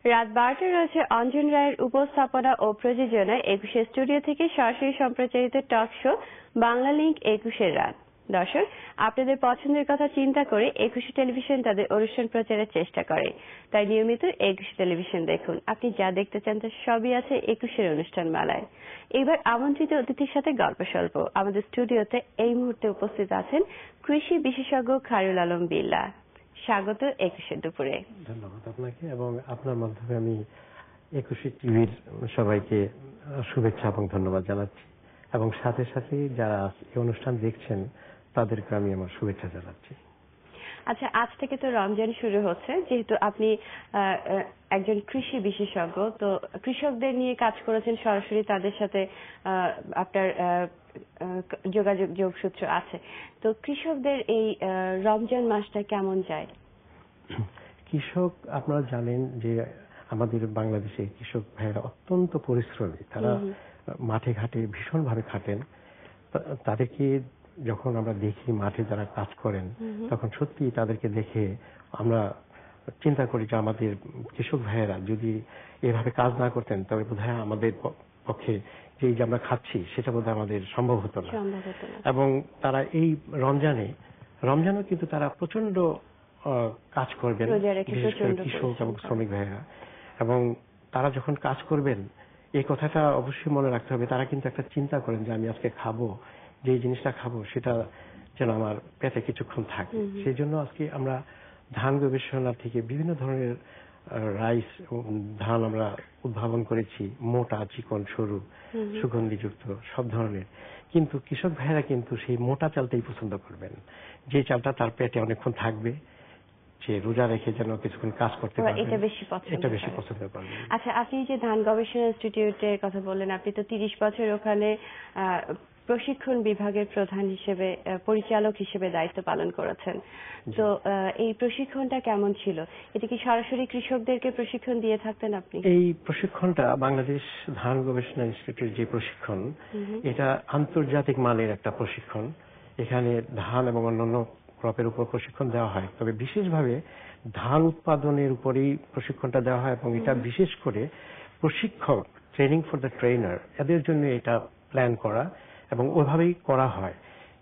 রাত 12টায় রয়েছে অঞ্জন রায়ের উপস্থাপনা ও প্রযোজনায় 21 স্টুডিও থেকে সরাসরি সম্প্রচারিত টক শো বাংলা লিংক 21 রাত। দর্শক, আপনাদের পছন্দের কথা চিন্তা করে 21 টেলিভিশন তাদের অনুষ্ঠান প্রচারের চেষ্টা করে। তাই নিয়মিত 21 টেলিভিশন দেখুন। আপনি যা দেখতে চান তার সবই আছে 21 অনুষ্ঠান মালায়। এবার আমন্ত্রিত অতিথির সাথে গল্প স্বল্প। আমাদের স্টুডিওতে এই মুহূর্তে উপস্থিত আছেন কৃষি বিশেষজ্ঞ খায়রুল আলম বিল্লাহ। স্বাগত 21 দুপুরে। ধন্যবাদ আপনাকে এবং আপনার মাধ্যমে আমি 21 টিভির সবাইকে শুভেচ্ছা এবং ধন্যবাদ জানাচ্ছি এবং সাথে সাথে যারা এই অনুষ্ঠান দেখছেন তাদেরকে আমি আমার শুভেচ্ছা জানাচ্ছি। আচ্ছা, আজ থেকে তো রমজান শুরু হচ্ছে, যেহেতু আপনি একজন কৃষি বিশেষজ্ঞ, তো কৃষকদের নিয়ে কাজ করেছেন, সরাসরি তাদের সাথে আপনার যোগসূত্র আছে। তো কৃষকদের এই রমজান মাসটা কেমন যায়? কৃষক, আপনারা জানেন যে আমাদের বাংলাদেশে কৃষক ভাইয়েরা অত্যন্ত পরিশ্রমী। তারা মাঠে ঘাটে ভীষণভাবে খাটেন। তাদেরকে যখন আমরা দেখি মাঠে যারা কাজ করেন, তখন সত্যি তাদেরকে দেখে আমরা চিন্তা করি যে আমাদের কৃষক ভাইয়েরা যদি এভাবে কাজ না করতেন তবে বোধহয় আমাদের পক্ষে যে আমরা খাচ্ছি সেটা বোধহয় আমাদের সম্ভব হতো না। এবং তারা এই রমজানও কিন্তু তারা প্রচন্ড কাজ করবেন, বিশেষ করে কৃষক এবং শ্রমিক ভাইয়েরা। এবং তারা যখন কাজ করবেন এই কথাটা অবশ্যই মনে রাখতে হবে, তারা কিন্তু একটা চিন্তা করেন যে আমি আজকে খাবো, যে জিনিসটা খাবো সেটা যেন আমার পেটে কিছুক্ষণ থাকে। সেই জন্য আজকে আমরা ধান গবেষণা থেকে বিভিন্ন ধরনের রাইস ধান আমরা উদ্ভাবন করেছি, মোটা, চিকন, সরু, সুগন্ধিযুক্ত সব ধরনের। কিন্তু কৃষক ভাইয়েরা কিন্তু সেই মোটা চালটাই পছন্দ করবেন, যে চালটা তার পেটে অনেকক্ষণ থাকবে, যে রোজা রেখে যেন কিছুক্ষণ কাজ করতে পারবে, এটা বেশি পছন্দ করবেন। আচ্ছা, আপনি যে ধান গবেষণা ইনস্টিটিউটের কথা বললেন, আপনি তো 30 বছর ওখানে প্রশিক্ষণ বিভাগের প্রধান হিসেবে, পরিচালক হিসেবে দায়িত্ব পালন করেছেন। তো এই প্রশিক্ষণটা কেমন ছিল? এটা কি সরাসরি কৃষকদেরকে প্রশিক্ষণ দিয়ে থাকতেন আপনি? এই প্রশিক্ষণটা বাংলাদেশ ধান গবেষণা ইনস্টিটিউটের যে প্রশিক্ষণ, এটা আন্তর্জাতিক মানের একটা প্রশিক্ষণ। এখানে ধান এবং অন্যান্য ক্রপের উপর প্রশিক্ষণ দেওয়া হয়, তবে বিশেষভাবে ধান উৎপাদনের উপরেই প্রশিক্ষণটা দেওয়া হয়। এবং এটা বিশেষ করে প্রশিক্ষক, ট্রেনিং ফর দ্য ট্রেনার, এদের জন্য এটা প্ল্যান করা এবং ওইভাবেই করা হয়।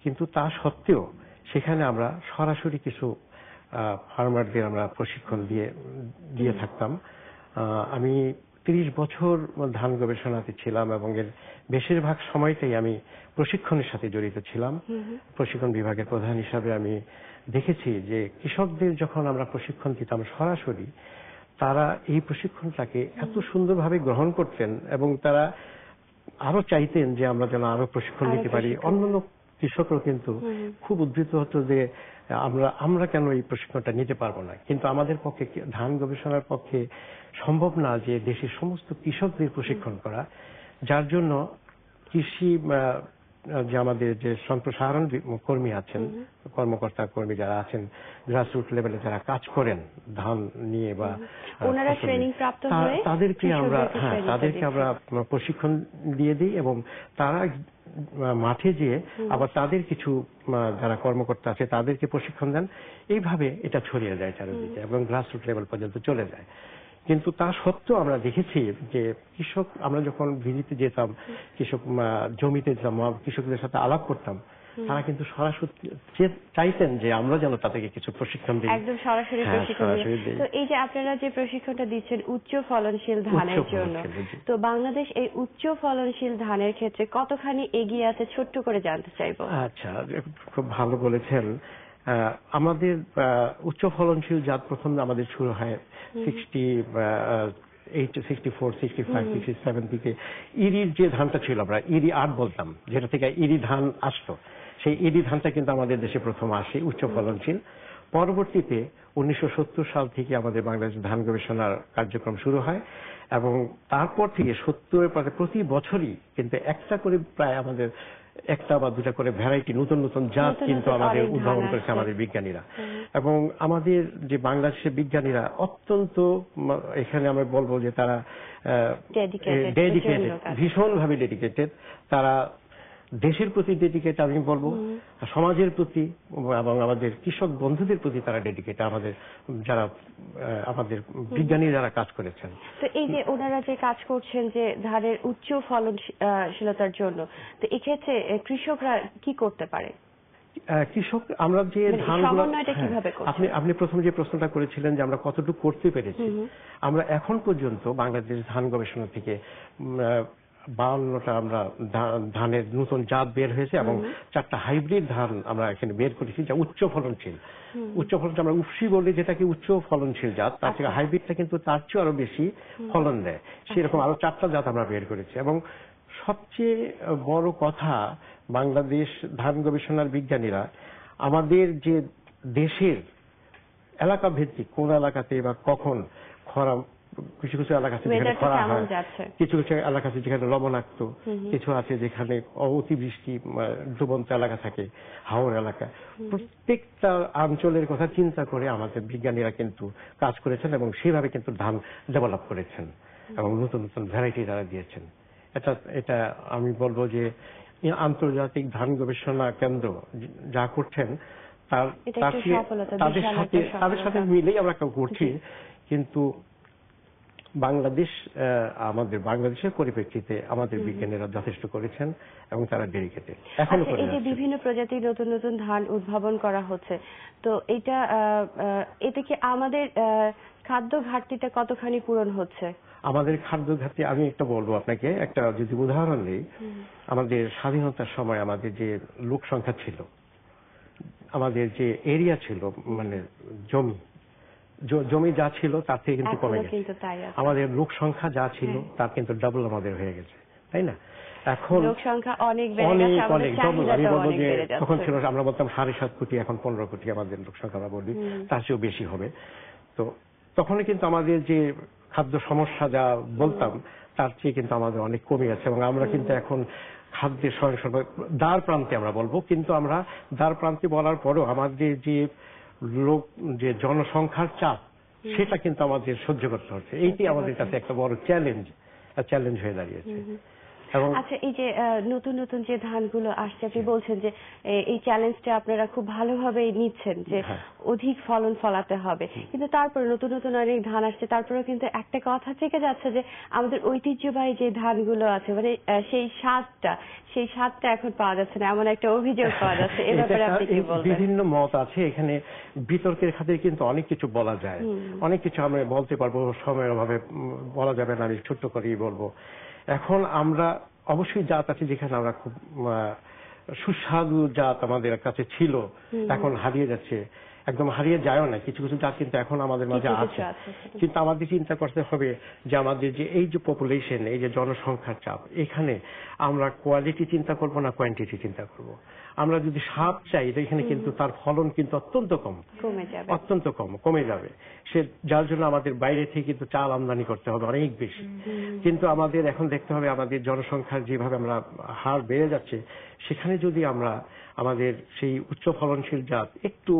কিন্তু তা সত্ত্বেও সেখানে আমরা সরাসরি কিছু ফার্মারদের আমরা প্রশিক্ষণ দিয়ে থাকতাম। আমি 30 বছর ধান গবেষণাতে ছিলাম এবং এর বেশিরভাগ সময়টাই আমি প্রশিক্ষণের সাথে জড়িত ছিলাম। প্রশিক্ষণ বিভাগের প্রধান হিসাবে আমি দেখেছি যে কৃষকদের যখন আমরা প্রশিক্ষণ দিতাম সরাসরি, তারা এই প্রশিক্ষণটাকে এত সুন্দরভাবে গ্রহণ করতেন এবং তারা আরো চাইতেন যে আমরা যেন আরো প্রশিক্ষণ নিতে পারি। অন্যান্য কৃষকরাও কিন্তু খুব উদ্বৃত্ত হতো যে আমরা কেন এই প্রশিক্ষণটা নিতে পারবো না। কিন্তু আমাদের পক্ষে, ধান গবেষণার পক্ষে সম্ভব না যে দেশের সমস্ত কৃষকদের প্রশিক্ষণ করা, যার জন্য কৃষি যে আমাদের যে সম্প্রসারণ কর্মী আছেন, কর্মকর্তা কর্মী যারা আছেন, গ্রাসরুট লেভেলে যারা কাজ করেন ধান নিয়ে বা তাদেরকে আমরা প্রশিক্ষণ দিয়ে দিই এবং তারা মাঠে যেয়ে আবার তাদের কিছু যারা কর্মকর্তা আছে তাদেরকে প্রশিক্ষণ দেন। এইভাবে এটা ছড়িয়ে যায় চারিদিকে এবং গ্রাসরুট লেভেল পর্যন্ত চলে যায়। কিন্তু তা সত্ত্বেও আমরা দেখেছি যে কৃষক, আমরা যখন ভিজিতে যেতাম, কৃষক জমিতে যেতাম, কৃষকদের সাথে আলাপ করতাম, তারা কিন্তু সরাসরি চাইতেন যে আমরা যেন তাদেরকে কিছু প্রশিক্ষণ দিই, একদম সরাসরি প্রশিক্ষণ দিই। তো এই যে আপনারা যে প্রশিক্ষণটা দিচ্ছেন উচ্চ ফলনশীল ধানের জন্য, তো বাংলাদেশ এই উচ্চ ফলনশীল ধানের ক্ষেত্রে কতখানি এগিয়ে আছে ছোট্ট করে জানতে চাইবো। আচ্ছা, খুব ভালো বলেছেন। আমাদের উচ্চ ফলনশীল জাত প্রথম আমাদের শুরু হয় 64, 65, 67 থেকে। ইরির যে ধানটা ছিল, আমরা ইরি 8 বলতাম, যেটা থেকে ইরি ধান আসতো, সেই ইরি ধানটা কিন্তু আমাদের দেশে প্রথম আসে উচ্চ ফলনশীল। পরবর্তীতে 1970 সাল থেকে আমাদের বাংলাদেশ ধান গবেষণার কার্যক্রম শুরু হয় এবং তারপর থেকে 70-এর পরে প্রতি বছরই কিন্তু একটা করে, প্রায় আমাদের একটা বা দুটা করে ভ্যারাইটি, নতুন নতুন জাত কিন্তু আমাদের উদ্ভাবন করেছে আমাদের বিজ্ঞানীরা। এবং আমাদের যে বাংলাদেশের বিজ্ঞানীরা অত্যন্ত, এখানে আমরা বলবো যে তারা ডেডিকেটেড, ভীষণভাবে ডেডিকেটেড। তারা দেশের প্রতি ডেডিকেট আমি বলবো, সমাজের প্রতি এবং আমাদের কৃষক বন্ধুদের প্রতি তারা ডেডিকেট, আমাদের যারা আমাদের বিজ্ঞানী যারা কাজ করেছেন। তো এই যে ওনারা যে কাজ করছেন যে ধানের উচ্চ ফলনশীলতার জন্য, তো এক্ষেত্রে কৃষকরা কি করতে পারে? কৃষক আমরা যে ধানগুলো, আপনি প্রথমে যে প্রশ্নটা করেছিলেন যে আমরা কতটুকু করতে পেরেছি, আমরা এখন পর্যন্ত বাংলাদেশ ধান গবেষণা থেকে 52টা আমরা ধানের নতুন জাত বের হয়েছে এবং 4টা হাইব্রিড ধান আমরা এখানে বের করেছি যা উচ্চ ফলনশীল। উচ্চ ফলনশীল আমরা উফসি বলি যেটাকে উচ্চ ফলনশীল জাত, তার থেকে হাইব্রিডটা কিন্তু তার চেয়ে আরো বেশি ফলন দেয়। সেরকম আরো 4টা জাত আমরা বের করেছি। এবং সবচেয়ে বড় কথা, বাংলাদেশ ধান গবেষণার বিজ্ঞানীরা আমাদের যে দেশের এলাকা ভিত্তিক কোন এলাকাতে বা কখন খরা, কিছু কিছু এলাকা আছে যেখানে খরা হয়, কিছু কিছু এলাকা আছে যেখানে লবণাক্ত, কিছু আছে যেখানে অতিবৃষ্টি ডুবন্ত এলাকা থাকে, হাওর এলাকা। প্রত্যেকটা অঞ্চলের কথা চিন্তা করে আমাদের বিজ্ঞানীরা কিন্তু কাজ করেছেন এবং সেভাবে কিন্তু ধান ডেভেলপ করেছেন এবং নতুন নতুন ভ্যারাইটি তারা দিয়েছেন। এটা আমি বলবো যে আন্তর্জাতিক ধান গবেষণা কেন্দ্র যা করছেন তাদের সাথে মিলেই আমরা করছি। কিন্তু বাংলাদেশের পরিপ্রেক্ষিতে আমাদের বিজ্ঞানীরা যথেষ্ট করেছেন এবং তারা ডেডিকেটেড এখনো করে। এই যে বিভিন্ন প্রজাতির নতুন নতুন ধান উদ্ভাবন করা হচ্ছে, তো এতে কি আমাদের খাদ্য ঘাটতিটা কতখানি পূরণ হচ্ছে? আমাদের খাদ্য ঘাটতি, আমি একটা বলবো আপনাকে, একটা যদি উদাহরণ দিই, আমাদের স্বাধীনতার সময় আমাদের যে লোক সংখ্যা ছিল, আমাদের যে এরিয়া ছিল, মানে জমি যা ছিল তার থেকে কিন্তু কমে গেছে। আমাদের লোক সংখ্যা যা ছিল তার কিন্তু ডাবল আমাদের হয়ে গেছে, তাই না? এখন লোক সংখ্যা অনেক ডাবল। আমি বলবো যে তখন ছিল, আমরা বলতাম 7.5 কোটি, এখন 15 কোটি আমাদের লোক সংখ্যা আমরা বলি, তার চেয়েও বেশি হবে। তো তখনই কিন্তু আমাদের যে খাদ্য সমস্যা যা বলতাম তার চেয়ে কিন্তু আমাদের অনেক কমে গেছে এবং আমরা কিন্তু এখন খাদ্যের স্বয়ংসম্পূর্ণ দ্বার প্রান্তে আমরা বলবো। কিন্তু আমরা দ্বার প্রান্তে বলার পরও আমাদের যে জনসংখ্যার চাপ, সেটা কিন্তু আমাদের সহ্য করতে হচ্ছে। এইটি আমাদের কাছে একটা বড় চ্যালেঞ্জ হয়ে দাঁড়িয়েছে। আচ্ছা, এই যে নতুন নতুন যে ধানগুলো আসছে, আপনি বলছেন যে এই চ্যালেঞ্জটা আপনারা খুব ভালোভাবে নিচ্ছেন যে অধিক ফলন ফলাতে হবে, কিন্তু তারপরে নতুন নতুন অনেক ধান আসছে, তারপরেও কিন্তু একটা কথা থেকে যাচ্ছে যে আমাদের ঐতিহ্যবাহী যে ধানগুলো আছে, মানে সেই স্বাদটা এখন পাওয়া যাচ্ছে না, এমন একটা অভিযোগ পাওয়া যাচ্ছে। এ ব্যাপারে আপনি কি বলবেন? বিভিন্ন মত আছে এখানে, বিতর্কের খাতিরে কিন্তু অনেক কিছু বলা যায়, অনেক কিছু আমরা বলতে পারবো, সময়ের অভাবে বলা যাবে না, আমি ছোট্ট করেই বলবো। এখন আমরা অবশ্যই জাত আছে যেখানে আমরা খুব সুস্বাদু জাত আমাদের কাছে ছিল, এখন হারিয়ে যাচ্ছে, একদম হারিয়ে যায়ও না। কিছু কিছু জাত কিন্তু এখন আমাদের মাঝে আছে, কিন্তু আমাদের চিন্তা করতে হবে যে আমাদের যে এই যে পপুলেশন, এই যে জনসংখ্যার চাপ, এখানে আমরা কোয়ালিটি চিন্তা করব না কোয়ান্টিটি চিন্তা করব। আমরা যদি স্বাদ চাই, এখানে কিন্তু তার ফলন কিন্তু অত্যন্ত কমে যাবে। যার জন্য আমাদের বাইরে থেকে কিন্তু চাল আমদানি করতে হবে অনেক বেশি। কিন্তু আমাদের এখন দেখতে হবে আমাদের জনসংখ্যার যেভাবে আমরা হার বেড়ে যাচ্ছে, সেখানে যদি আমরা আমাদের সেই উচ্চ ফলনশীল জাত একটু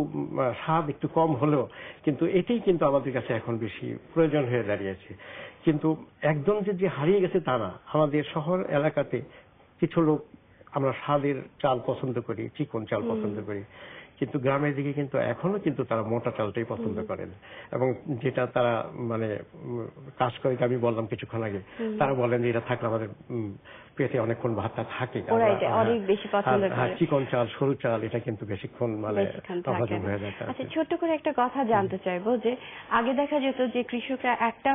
স্বাদ একটু কম হলেও কিন্তু এটাই কিন্তু আমাদের কাছে এখন বেশি প্রয়োজন হয়ে দাঁড়িয়েছে। কিন্তু একদম যে হারিয়ে গেছে তা না। আমাদের শহর এলাকাতে কিছু লোক আমরা স্বাদের চাল পছন্দ করি, চিকন চাল পছন্দ করি, কিন্তু গ্রামের দিকে কিন্তু এখনো কিন্তু তারা মোটা চালটাই পছন্দ করেন এবং যেটা তারা মানে কাজ করে, আমি বললাম কিছুক্ষণ আগে, তারা বলেন যে এটা থাকলে আমাদের পেটে অনেকক্ষণ ভাতটা থাকে। চিকন চাল, সরু চাল, এটা কিন্তু বেশিক্ষণ মানে হজম হয়ে যায়। আচ্ছা, ছোট্ট করে একটা কথা জানতে চাইবো যে আগে দেখা যেত যে কৃষকরা একটা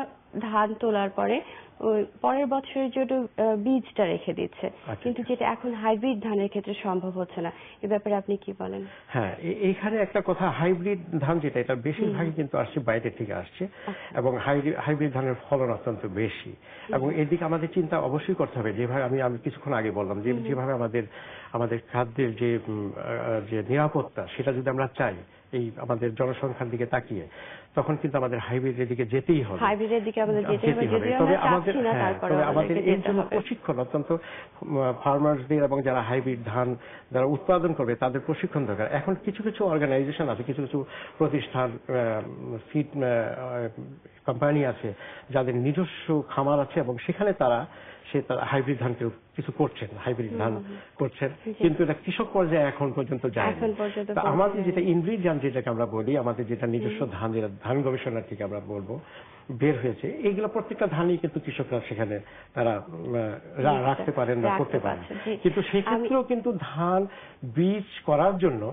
ধান তোলার পরে পরের বছরের জন্য বীজটা রেখে দিচ্ছে, কিন্তু যেটা এখন হাইব্রিড ধানের ক্ষেত্রে সম্ভব হচ্ছে না। এ ব্যাপারে আপনি কি বলেন? হ্যাঁ, এইখানে একটা কথা, হাইব্রিড ধান যেটা, এটা বেশিরভাগই কিন্তু আসছে বাইরে থেকে আসছে এবং হাইব্রিড ধানের ফলন অত্যন্ত বেশি এবং এদিকে আমাদের চিন্তা অবশ্যই করতে হবে। যেভাবে আমি কিছুক্ষণ আগে বললাম যে যেভাবে আমাদের খাদ্যের যে নিরাপত্তা, সেটা যদি আমরা চাই এই আমাদের জনসংখ্যার দিকে তাকিয়ে, তখন কিন্তু আমাদের হাইব্রিডের দিকে যেতেই হবে। তবে আমাদের এর জন্য প্রশিক্ষণ অত্যন্ত, ফার্মার্সদের এবং যারা হাইব্রিড ধান যারা উৎপাদন করবে তাদের প্রশিক্ষণ দরকার। এখন কিছু কিছু অর্গানাইজেশন আছে, কিছু কিছু প্রতিষ্ঠান, সিড কোম্পানি আছে যাদের নিজস্ব খামার আছে এবং সেখানে তারা সে তার হাইব্রিড ধান কিছু করছেন, হাইব্রিড ধান করছেন, কিন্তু এটা কৃষক পর্যায়ে এখন পর্যন্ত যায় না। আমাদের যেটা ইনগ্রিডিয়েন্ট যেটাকে আমরা বলি, আমাদের যেটা নিজস্ব ধান, যেটা ধান গবেষণা থেকে আমরা বলবো বের হয়েছে, এইগুলো প্রত্যেকটা ধানই কিন্তু কৃষকরা সেখানে তারা রাখতে পারেন বা করতে পারেন। কিন্তু সেক্ষেত্রেও কিন্তু ধান বীজ করার জন্য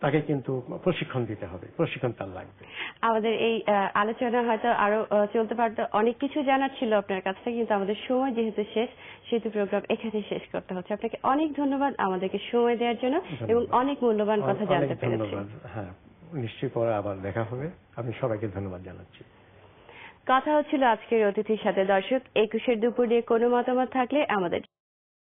তাকে কিন্তু প্রশিক্ষণ দিতে হবে, প্রশিক্ষণ তার লাগবে। আমাদের এই আলোচনা হয়তো আরো চলতে পারতো, অনেক কিছু জানার ছিল আপনার কাছ থেকে, কিন্তু আমাদের সময় যেহেতু শেষ, সেহেতু প্রোগ্রাম এখানে শেষ করতে হচ্ছে। আপনাকে অনেক ধন্যবাদ আমাদেরকে সময় দেওয়ার জন্য এবং অনেক মূল্যবান কথা জানতে পেরেছি। হ্যাঁ, নিশ্চয়ই পরে আবার দেখা হবে। আমি সবাইকে ধন্যবাদ জানাচ্ছি। কথা হচ্ছিল আজকের অতিথির সাথে। দর্শক, 21-এর দুপুর নিয়ে কোনো মতামত থাকলে আমাদের